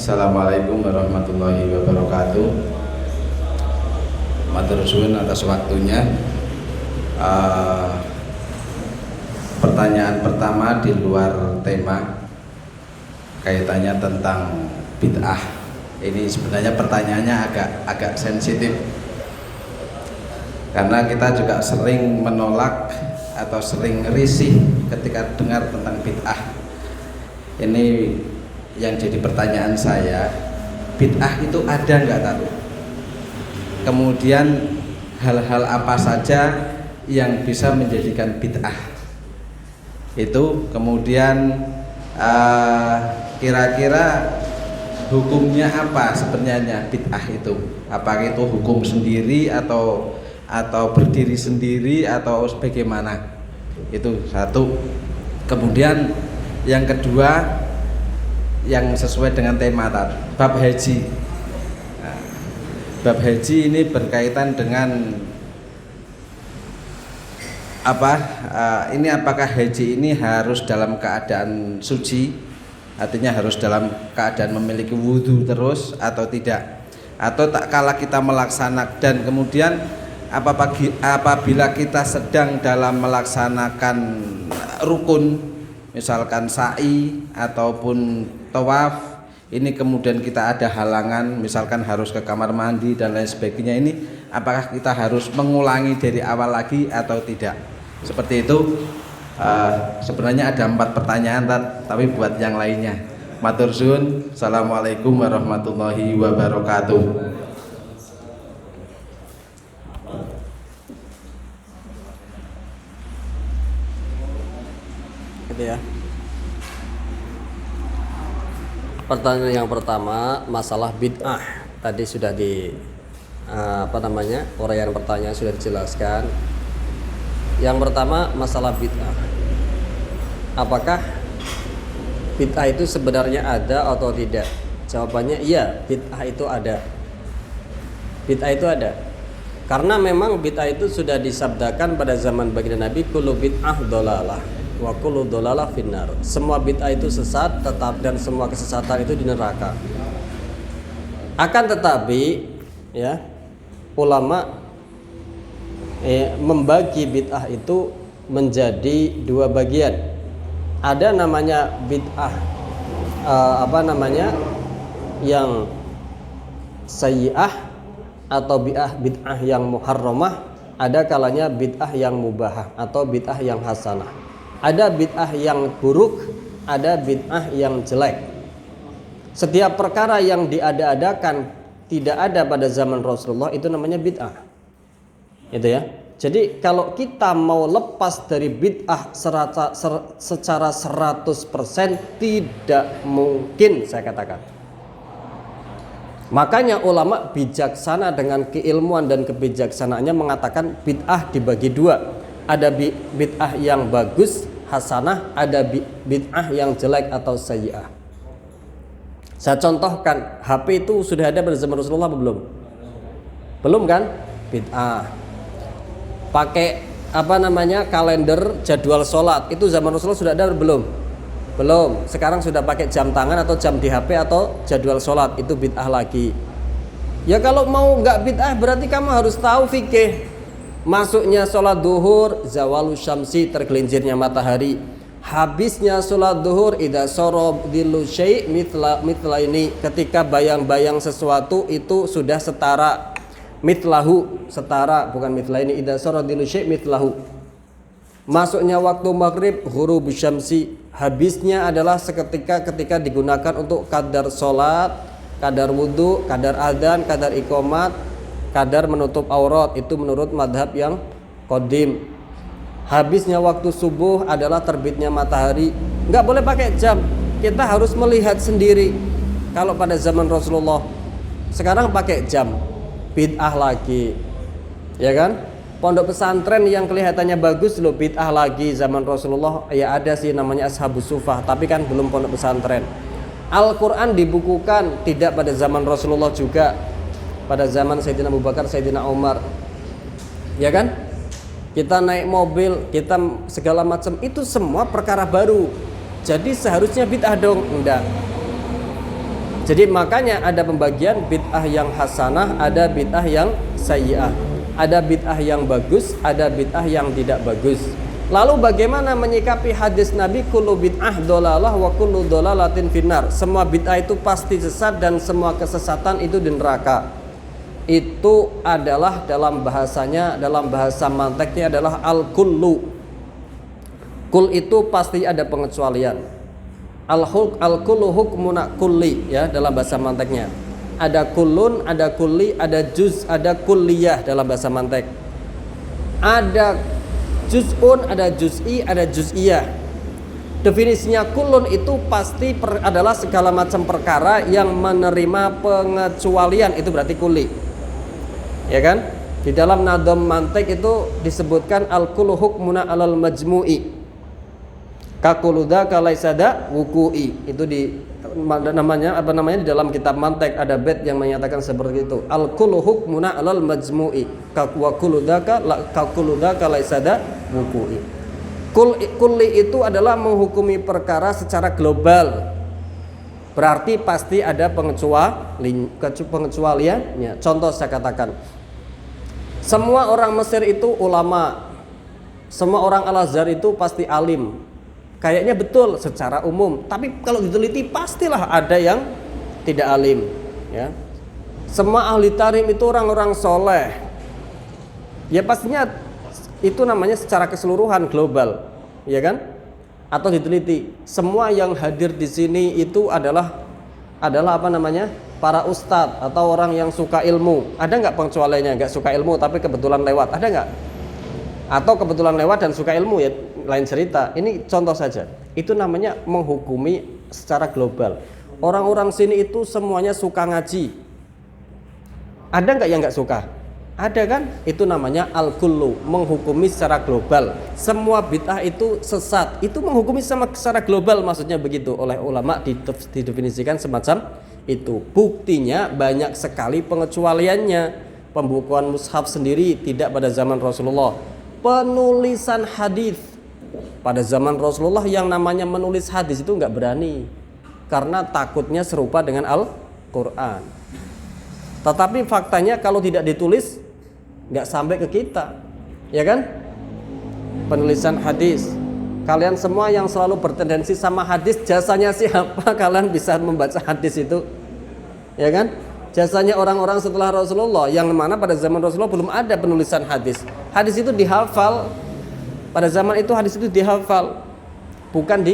Assalamualaikum warahmatullahi wabarakatuh. Matur suwun atas waktunya. Pertanyaan pertama di luar tema, kaitannya tentang bid'ah. Ini sebenarnya pertanyaannya agak sensitif, karena kita juga sering menolak atau sering risih ketika dengar tentang bid'ah. Ini yang jadi pertanyaan saya, bid'ah itu ada nggak tahu? Kemudian hal-hal apa saja yang bisa menjadikan bid'ah itu, kemudian kira-kira hukumnya apa sebenarnya bid'ah itu? Apakah itu hukum sendiri atau berdiri sendiri atau bagaimana? Itu satu. Kemudian yang kedua, yang sesuai dengan tema tadi, bab haji. Nah, bab haji ini berkaitan dengan apa? Ini apakah haji ini harus dalam keadaan suci, artinya harus dalam keadaan memiliki wudhu terus atau tidak? Atau tak kala kita melaksanakan, dan kemudian apabila kita sedang dalam melaksanakan rukun, misalkan sa'i ataupun tawaf, ini kemudian kita ada halangan, misalkan harus ke kamar mandi dan lain sebagainya, ini apakah kita harus mengulangi dari awal lagi atau tidak? Seperti itu. Sebenarnya ada 4 pertanyaan, tapi buat yang lainnya. Matur suwun. Assalamualaikum warahmatullahi wabarakatuh. Gitu ya. Pertanyaan yang pertama, masalah bid'ah. Tadi sudah uraian pertanyaan sudah dijelaskan. Yang pertama, masalah bid'ah. Apakah bid'ah itu sebenarnya ada atau tidak? Jawabannya iya, bid'ah itu ada. Bid'ah itu ada. Karena memang bid'ah itu sudah disabdakan pada zaman baginda Nabi, kullu bid'ah dhalalah wa kullu dhalalah finnar. Semua bid'ah itu sesat, dan semua kesesatan itu di neraka. Akan tetapi ya, ulama membagi bid'ah itu menjadi 2 bagian. Ada namanya bid'ah yang sayyi'ah atau bid'ah yang muharramah. Ada kalanya bid'ah yang mubahah atau bid'ah yang hasanah. Ada bid'ah yang buruk, ada bid'ah yang jelek. Setiap perkara yang diada-adakan tidak ada pada zaman Rasulullah itu namanya bid'ah. Itu ya. Jadi kalau kita mau lepas dari bid'ah secara 100% tidak mungkin, saya katakan. Makanya ulama bijaksana dengan keilmuan dan kebijaksanaannya mengatakan bid'ah dibagi 2. Ada bid'ah yang bagus, hasanah, ada bid'ah yang jelek atau sayyi'ah. Saya contohkan, HP itu sudah ada pada zaman Rasulullah belum? Belum kan? Bid'ah. Pakai kalender jadwal sholat, itu zaman Rasulullah sudah ada belum? Belum. Sekarang sudah pakai jam tangan atau jam di HP atau jadwal sholat, itu bid'ah lagi. Ya kalau mau nggak bid'ah berarti kamu harus tahu fikih. Masuknya sholat duhur, zawalus syamsi, tergelincirnya matahari. Habisnya sholat duhur, idza sorob dilu syai' mitla ini, ketika bayang-bayang sesuatu itu sudah setara. Mitlahu, setara, bukan mitla ini. Idza sorob dilu syai' mitlahu. Masuknya waktu maghrib, ghurubus syamsi. Habisnya adalah seketika ketika digunakan untuk kadar sholat, kadar wudhu, kadar adzan, kadar iqomat, kadar menutup aurat. Itu menurut madhab yang qadim. Habisnya waktu subuh adalah terbitnya matahari. Nggak boleh pakai jam, kita harus melihat sendiri. Kalau pada zaman Rasulullah, sekarang pakai jam, bid'ah lagi, ya kan? Pondok pesantren yang kelihatannya bagus loh, bid'ah lagi. Zaman Rasulullah ya ada sih namanya Ashabus Sufah, tapi kan belum pondok pesantren. Al-Quran dibukukan tidak pada zaman Rasulullah juga, pada zaman Sayyidina Abu Bakar, Sayyidina Umar, ya kan? Kita naik mobil, kita segala macam, itu semua perkara baru. Jadi seharusnya bid'ah dong? Enggak. Jadi makanya ada pembagian bid'ah yang hasanah, ada bid'ah yang sayyi'ah. Ada bid'ah yang bagus, ada bid'ah yang tidak bagus. Lalu bagaimana menyikapi hadis Nabi kullu bid'ah dolalah wa kullu dolalatin finnar. Semua bid'ah itu pasti sesat dan semua kesesatan itu di neraka. Itu adalah dalam bahasanya, dalam bahasa manteknya adalah al-kullu. Kul itu pasti ada pengecualian. Al-kullu hukmuna kulli, ya, dalam bahasa manteknya. Ada kullun, ada kulli, ada juz, ada kulliyah dalam bahasa mantek. Ada juz'un, ada juz'i, ada juz'iyah. Definisinya kullun itu pasti adalah segala macam perkara yang menerima pengecualian, itu berarti kulli. Ya kan? Di dalam nadam mantek itu disebutkan al-kullu hukmuna alal majmu'i. Kakuluda kalaisada wuku'i. Itu di namanya di dalam kitab mantek ada bait yang menyatakan seperti itu. Al-kullu hukmuna alal majmu'i. Kakuluda kalaisada wuku'i. Kulli itu adalah menghukumi perkara secara global. Berarti pasti ada pengecualiannya. Contoh saya katakan, semua orang Mesir itu ulama, semua orang Al-Azhar itu pasti alim. Kayaknya betul secara umum, tapi kalau diteliti pastilah ada yang tidak alim, ya. Semua ahli tarim itu orang-orang soleh, ya pastinya itu namanya secara keseluruhan global, ya kan? Atau diteliti semua yang hadir di sini itu adalah apa namanya, para ustadz atau orang yang suka ilmu. Ada nggak pengecualiannya? Nggak suka ilmu tapi kebetulan lewat, ada nggak? Atau kebetulan lewat dan suka ilmu, ya lain cerita. Ini contoh saja. Itu namanya menghukumi secara global. Orang-orang sini itu semuanya suka ngaji. Ada nggak yang nggak suka? Ada kan? Itu namanya al-kullu, menghukumi secara global. Semua bid'ah itu sesat. Itu menghukumi secara global, maksudnya begitu. Oleh ulama didefinisikan semacam itu. Buktinya banyak sekali pengecualiannya. Pembukuan mushaf sendiri tidak pada zaman Rasulullah. Penulisan hadis pada zaman Rasulullah yang namanya menulis hadis itu nggak berani karena takutnya serupa dengan Al-Quran. Tetapi faktanya kalau tidak ditulis nggak sampai ke kita, ya kan? Penulisan hadis, kalian semua yang selalu bertendensi sama hadis, jasanya siapa? Kalian bisa membaca hadis itu, ya kan? Jasanya orang-orang setelah Rasulullah, yang mana pada zaman Rasulullah belum ada penulisan hadis. Hadis itu dihafal. Pada zaman itu hadis itu dihafal, bukan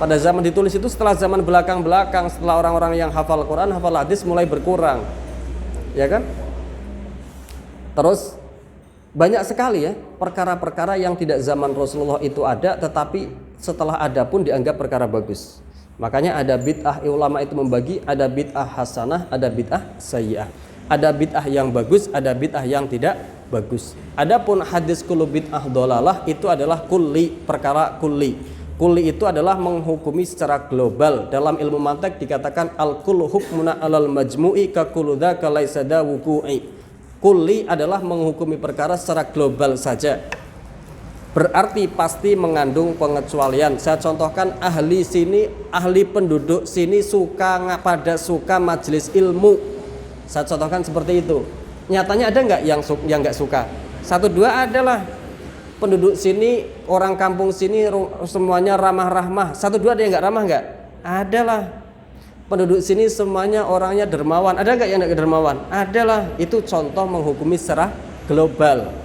pada zaman ditulis itu setelah zaman belakang-belakang, setelah orang-orang yang hafal Quran, hafal hadis mulai berkurang, ya kan? Terus banyak sekali ya perkara-perkara yang tidak zaman Rasulullah itu ada, tetapi setelah ada pun dianggap perkara bagus. Makanya ada bid'ah, ulama itu membagi, ada bid'ah hasanah, ada bid'ah sayyi'ah. Ada bid'ah yang bagus, ada bid'ah yang tidak bagus. Adapun hadis kullu bid'ah dolalah itu adalah kulli, perkara kulli. Kulli itu adalah menghukumi secara global. Dalam ilmu mantek dikatakan al-kullu hukmuna alal majmu'i ka kullu dzaka laisa da wuqu'i. Kulli adalah menghukumi perkara secara global saja. Berarti pasti mengandung pengecualian. Saya contohkan, ahli sini, ahli penduduk sini suka majelis ilmu. Saya contohkan seperti itu. Nyatanya ada nggak yang nggak suka? 1-2 adalah. Penduduk sini, orang kampung sini semuanya ramah-ramah. 1-2 ada yang nggak ramah nggak? Adalah. Penduduk sini semuanya orangnya dermawan. Ada nggak yang nggak dermawan? Adalah. Itu contoh menghukumi secara global.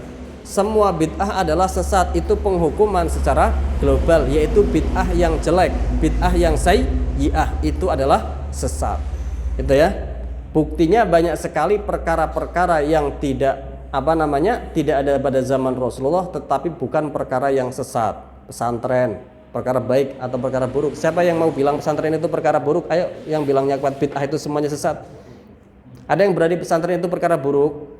Semua bid'ah adalah sesat. Itu penghukuman secara global, yaitu bid'ah yang jelek, bid'ah yang sayyi'ah itu adalah sesat. Itu ya. Buktinya banyak sekali perkara-perkara yang tidak ada pada zaman Rasulullah, tetapi bukan perkara yang sesat. Pesantren, perkara baik atau perkara buruk. Siapa yang mau bilang pesantren itu perkara buruk? Ayo, yang bilangnya kuat bid'ah itu semuanya sesat. Ada yang berani pesantren itu perkara buruk,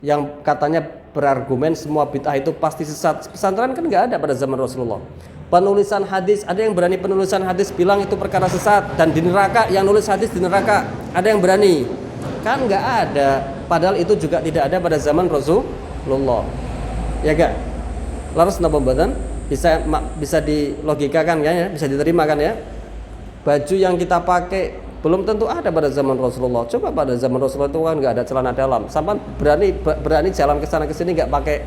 yang katanya berargumen semua bid'ah itu pasti sesat. Pesantren kan nggak ada pada zaman Rasulullah. Penulisan hadis, ada yang berani penulisan hadis bilang itu perkara sesat, dan di neraka yang nulis hadis di neraka, ada yang berani? Kan nggak ada. Padahal itu juga tidak ada pada zaman Rasulullah, ya gak? Laras napa mboten? Bisa dilogikakan kan ya, bisa diterima kan ya? Baju yang kita pakai Belum tentu ada pada zaman Rasulullah. Coba pada zaman Rasulullah itu kan nggak ada celana dalam. Sampai berani jalan ke sana ke sini nggak pakai.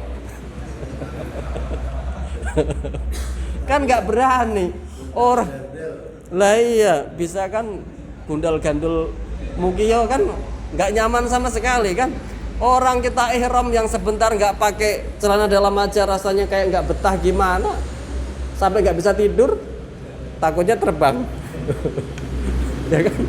Kan nggak berani. Orang lah iya bisa kan gundal-gandul mukiyo kan nggak nyaman sama sekali kan. Orang kita ihram yang sebentar nggak pakai celana dalam aja rasanya kayak nggak betah gimana. Sampai nggak bisa tidur. Takutnya terbang. Ya kan?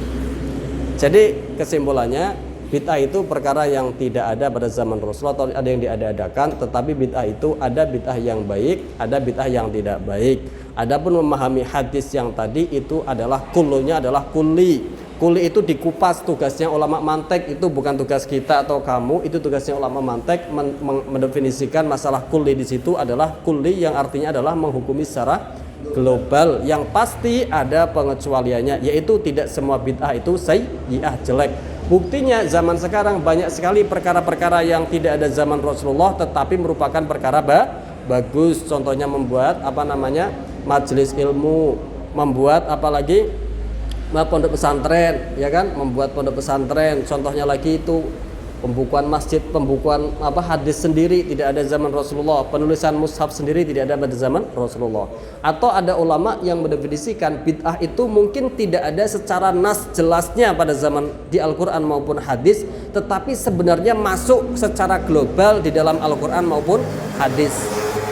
Jadi kesimpulannya bid'ah itu perkara yang tidak ada pada zaman Rasulullah atau ada yang diada-adakan, tetapi bid'ah itu ada bid'ah yang baik, ada bid'ah yang tidak baik. Adapun memahami hadis yang tadi itu adalah kullunya adalah kulli. Kulli itu dikupas, tugasnya ulama mantek, itu bukan tugas kita atau kamu, itu tugasnya ulama mantek mendefinisikan masalah kulli di situ adalah kulli yang artinya adalah menghukumi secara global, yang pasti ada pengecualiannya, yaitu tidak semua bid'ah itu sayyi'ah, jelek. Buktinya zaman sekarang banyak sekali perkara-perkara yang tidak ada zaman Rasulullah tetapi merupakan perkara bagus. Contohnya membuat majelis ilmu, membuat apalagi pondok pesantren, ya kan, membuat pondok pesantren. Contohnya lagi itu pembukuan masjid, pembukuan hadis sendiri tidak ada zaman Rasulullah, penulisan mushaf sendiri tidak ada pada zaman Rasulullah. Atau ada ulama yang mendefinisikan bid'ah itu mungkin tidak ada secara nas jelasnya pada zaman di Al-Qur'an maupun hadis, tetapi sebenarnya masuk secara global di dalam Al-Qur'an maupun hadis,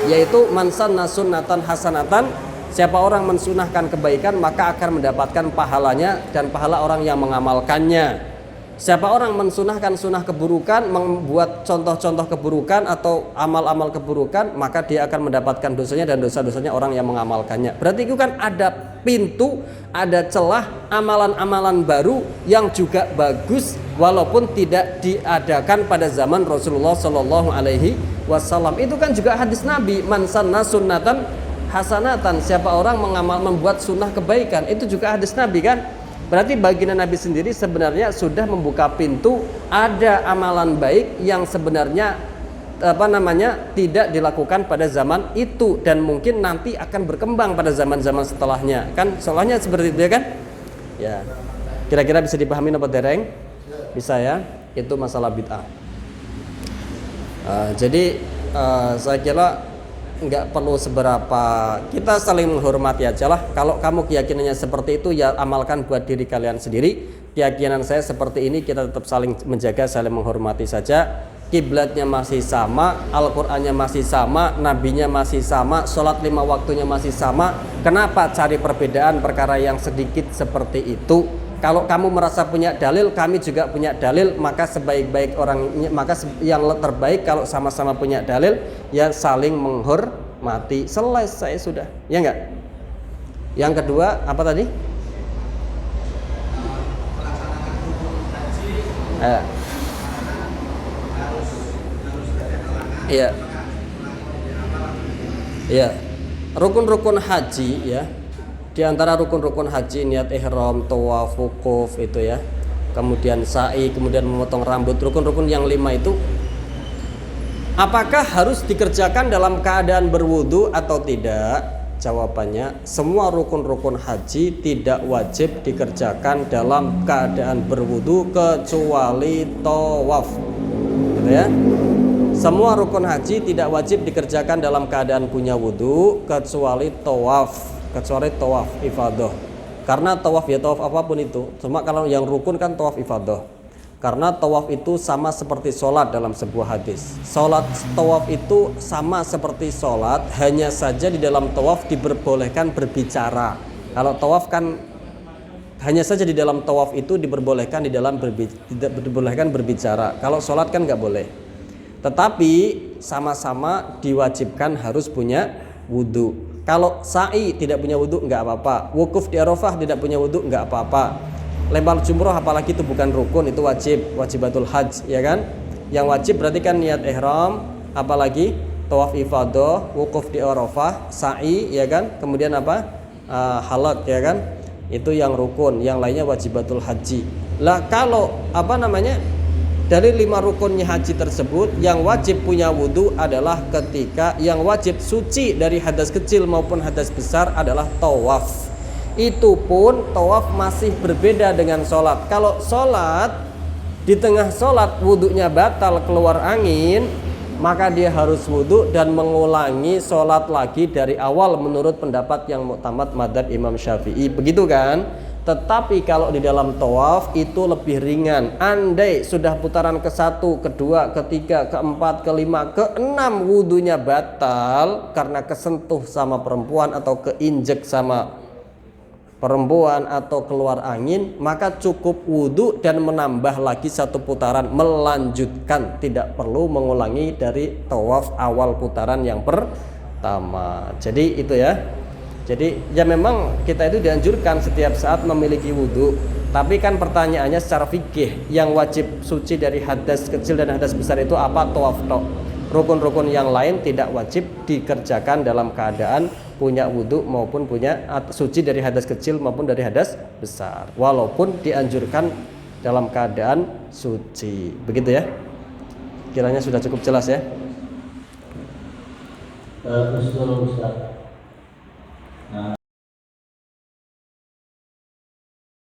yaitu man sanna sunnatan hasanatan, siapa orang mensunahkan kebaikan maka akan mendapatkan pahalanya dan pahala orang yang mengamalkannya. Siapa orang mensunahkan sunnah keburukan, membuat contoh-contoh keburukan atau amal-amal keburukan, maka dia akan mendapatkan dosanya dan dosa-dosanya orang yang mengamalkannya. Berarti itu kan ada pintu, ada celah amalan-amalan baru yang juga bagus walaupun tidak diadakan pada zaman Rasulullah Shallallahu Alaihi Wasallam. Itu kan juga hadis Nabi, man sanna sunnatan hasanatan, siapa orang membuat sunnah kebaikan, itu juga hadis Nabi kan. Berarti baginda Nabi sendiri sebenarnya sudah membuka pintu ada amalan baik yang sebenarnya tidak dilakukan pada zaman itu dan mungkin nanti akan berkembang pada zaman-zaman setelahnya. Kan soalnya seperti itu ya kan? Ya. Kira-kira bisa dipahami apa dereng? Bisa ya. Itu masalah bid'ah. Jadi saya kira nggak perlu seberapa, kita saling menghormati aja lah. Kalau kamu keyakinannya seperti itu ya amalkan buat diri kalian sendiri. Keyakinan saya seperti ini, kita tetap saling menjaga, saling menghormati saja. Kiblatnya masih sama, Al-Qur'annya masih sama, nabinya masih sama, sholat 5 waktunya masih sama. Kenapa cari perbedaan perkara yang sedikit seperti itu? Kalau kamu merasa punya dalil, kami juga punya dalil, maka sebaik-baik orangnya, maka yang terbaik kalau sama-sama punya dalil ya saling menghormati. Selesai sudah, ya enggak? Yang kedua apa tadi? Iya. Iya. Rukun-rukun haji ya. Di antara rukun-rukun haji niat ihram, tawaf, wukuf itu ya. Kemudian sa'i, kemudian memotong rambut. Rukun-rukun yang 5 itu apakah harus dikerjakan dalam keadaan berwudu atau tidak? Jawabannya, semua rukun-rukun haji tidak wajib dikerjakan dalam keadaan berwudu kecuali tawaf. Gitu ya. Semua rukun haji tidak wajib dikerjakan dalam keadaan punya wudu kecuali tawaf. Kecuali tawaf ifadah. Karena tawaf ya tawaf apapun itu. Cuma kalau yang rukun kan tawaf ifadah. Karena tawaf itu sama seperti sholat dalam sebuah hadis. Tawaf itu sama seperti sholat, hanya saja di dalam tawaf diperbolehkan berbicara. Kalau tawaf kan hanya saja di dalam tawaf itu diperbolehkan diperbolehkan berbicara. Kalau sholat kan nggak boleh. Tetapi sama-sama diwajibkan harus punya wudu. Kalau sa'i tidak punya wudu nggak apa-apa. Wukuf di Arafah tidak punya wudu nggak apa-apa. Lempar jumroh apalagi itu bukan rukun, itu wajibatul hajj ya kan. Yang wajib berarti kan niat ihram, apalagi tawaf ifadah, wukuf di Arafah, sa'i ya kan. Kemudian halak ya kan. Itu yang rukun, yang lainnya wajibatul haji. Lah kalau dari 5 rukunnya haji tersebut, yang wajib punya wudu adalah ketika yang wajib suci dari hadas kecil maupun hadas besar adalah tawaf. Itu pun tawaf masih berbeda dengan sholat. Kalau sholat, di tengah sholat wudhunya batal keluar angin, maka dia harus wudhu dan mengulangi sholat lagi dari awal menurut pendapat yang muktamad madzhab Imam Syafi'i, begitu kan? Tetapi kalau di dalam tawaf itu lebih ringan. Andai sudah putaran ke-1, ke-2, ke-3, ke-4, ke-5, ke-6 wudhunya batal karena kesentuh sama perempuan atau keinjek sama perempuan atau keluar angin, maka cukup wudhu dan menambah lagi 1 putaran, melanjutkan, tidak perlu mengulangi dari tawaf awal putaran yang pertama. Jadi itu ya. Jadi ya memang kita itu dianjurkan setiap saat memiliki wudhu. Tapi kan pertanyaannya secara fikih, yang wajib suci dari hadas kecil dan hadas besar itu apa? Tawaf tok. Rukun-rukun yang lain tidak wajib dikerjakan dalam keadaan punya wudhu maupun punya suci dari hadas kecil maupun dari hadas besar. Walaupun dianjurkan dalam keadaan suci. Begitu ya. Kiranya sudah cukup jelas ya. Ustaz.